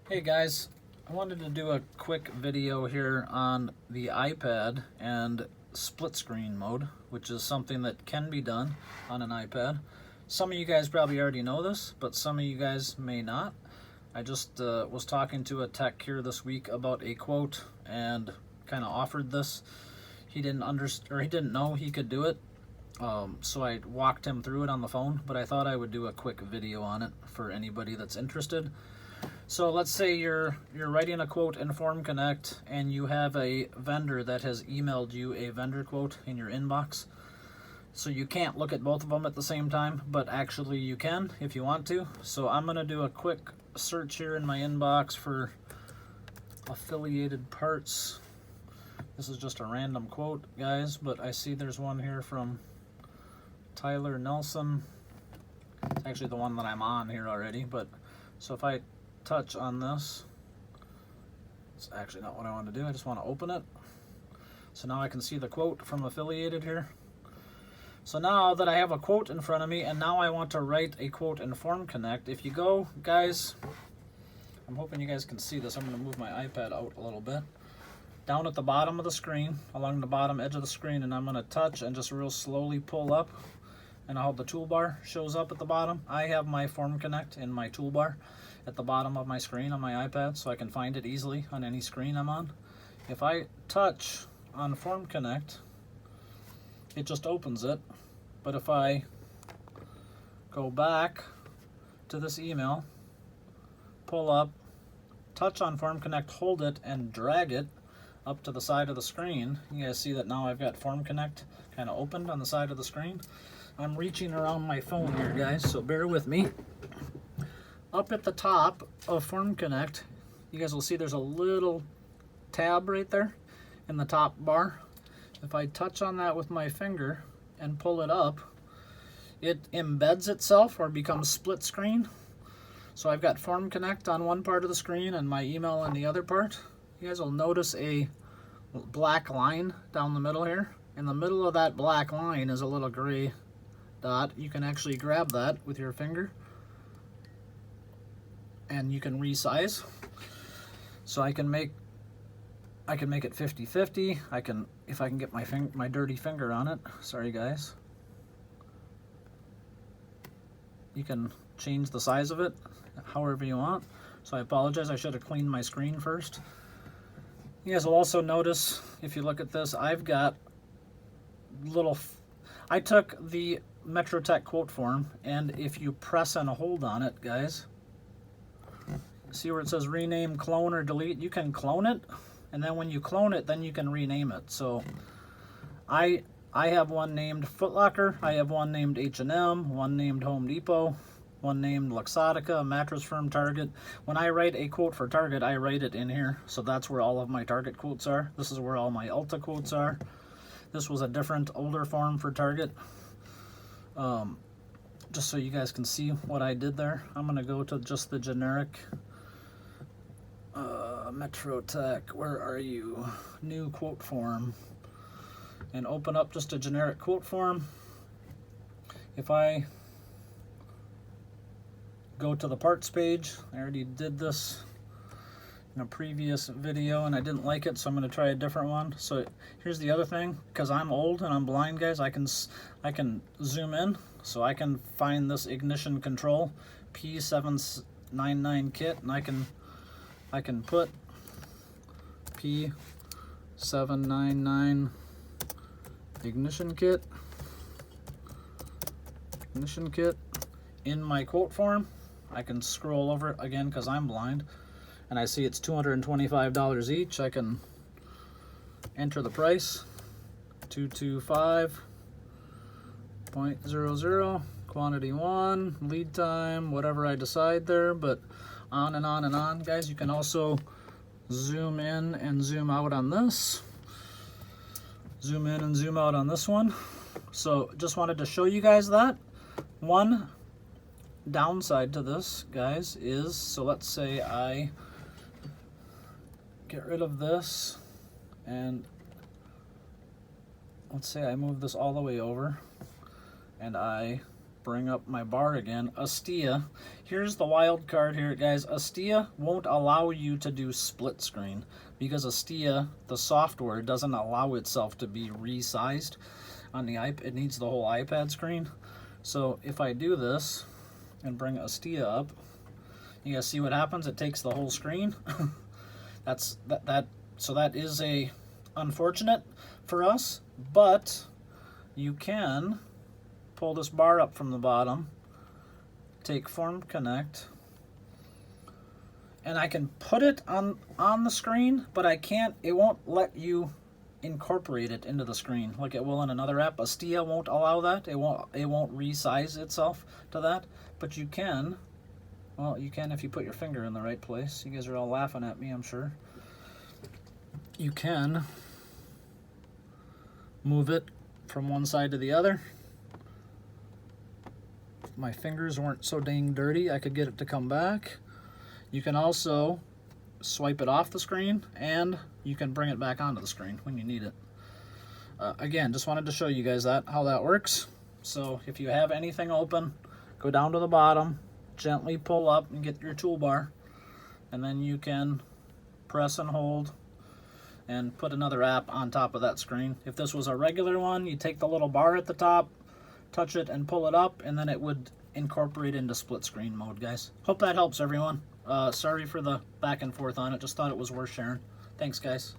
Hey guys, I wanted to do a quick video here on the iPad and split screen mode, which is something that can be done on an iPad. Some of you guys probably already know this, but some of you guys may not. I just was talking to a tech here this week about a quote and kind of offered this. He didn't know he could do it, so I walked him through it on the phone, but I thought I would do a quick video on it for anybody that's interested. So let's say you're writing a quote in Form Connect and you have a vendor that has emailed you a vendor quote in your inbox. So you can't look at both of them at the same time, but actually you can if you want to. So I'm going to do a quick search here in my inbox for affiliated parts. This is just a random quote, guys, but I see there's one here from Tyler Nelson. It's actually the one that I'm on here already, but so if I touch on this, it's actually not what I want to do. I just want to open it. So now I can see the quote from affiliated here. So now that I have a quote in front of me, and now I want to write a quote in Form Connect. If you go, guys, I'm hoping you guys can see this. I'm going to move my iPad out a little bit. Down at the bottom of the screen, along the bottom edge of the screen, and I'm going to touch and just real slowly pull up. And how the toolbar shows up at the bottom. I have my Form Connect in my toolbar at the bottom of my screen on my iPad, so I can find it easily on any screen I'm on. If I touch on Form Connect, it just opens it. But if I go back to this email, pull up, touch on Form Connect, hold it, and drag it up to the side of the screen, you guys see that now I've got Form Connect kind of opened on the side of the screen. I'm reaching around my phone here, guys, so bear with me. Up at the top of Form Connect, you guys will see there's a little tab right there in the top bar. If I touch on that with my finger and pull it up, it embeds itself or becomes split screen. So I've got Form Connect on one part of the screen and my email on the other part. You guys will notice a black line down the middle here. In the middle of that black line is a little gray dot. You can actually grab that with your finger and you can resize. So I can make it 50-50. I can, if I can get my dirty finger on it. Sorry guys. You can change the size of it however you want. So I apologize, I should have cleaned my screen first. You guys will also notice, if you look at this, I've got I took the MetroTech quote form, and if you press and hold on it, guys, see where it says rename, clone, or delete? You can clone it, and then when you clone it, then you can rename it. So I have one named Foot Locker, I have one named H&M, one named Home Depot, one named Luxottica, Mattress Firm, Target. When I write a quote for Target, I write it in here. So that's where all of my Target quotes are. This is where all my Ulta quotes are. This was a different, older form for Target. Just so you guys can see what I did there. I'm going to go to just the generic MetroTech, where are you? New quote form. And open up just a generic quote form. If I go to the parts page, I already did this in a previous video and I didn't like it, so I'm going to try a different one. So here's the other thing, because I'm old and I'm blind, guys, I can zoom in, so I can find this ignition control P799 kit, and I can put P799 ignition kit in my quote form. I can scroll over it again because I'm blind, and I see it's $225 each. I can enter the price, 225.00, quantity 1, lead time, whatever I decide there, but on and on and on. Guys, you can also zoom in and zoom out on this, zoom in and zoom out on this one. So just wanted to show you guys that. One downside to this, guys, is, so let's say I get rid of this, and let's say I move this all the way over, and I bring up my bar again. Astia, Here's the wild card here, guys. Astia won't allow you to do split screen because Astia, the software, doesn't allow itself to be resized on the iPad. It needs the whole iPad screen. So if I do this and bring Astia up, you guys see what happens? It takes the whole screen. So that is a unfortunate for us, but you can pull this bar up from the bottom, take Form Connect, and I can put it on the screen, but I can't, it won't let you incorporate it into the screen like it will in another app. Astia won't allow that. It won't resize itself to that, but you can. Well, you can if you put your finger in the right place. You guys are all laughing at me, I'm sure. You can move it from one side to the other. If my fingers weren't so dang dirty, I could get it to come back. You can also swipe it off the screen, and you can bring it back onto the screen when you need it. Again, just wanted to show you guys how that works. So if you have anything open, go down to the bottom, gently pull up and get your toolbar, and then you can press and hold and put another app on top of that screen. If this was a regular one, you take the little bar at the top, touch it and pull it up, and then it would incorporate into split screen mode, guys. Hope that helps everyone. Sorry for the back and forth on it. Just thought it was worth sharing. Thanks, guys.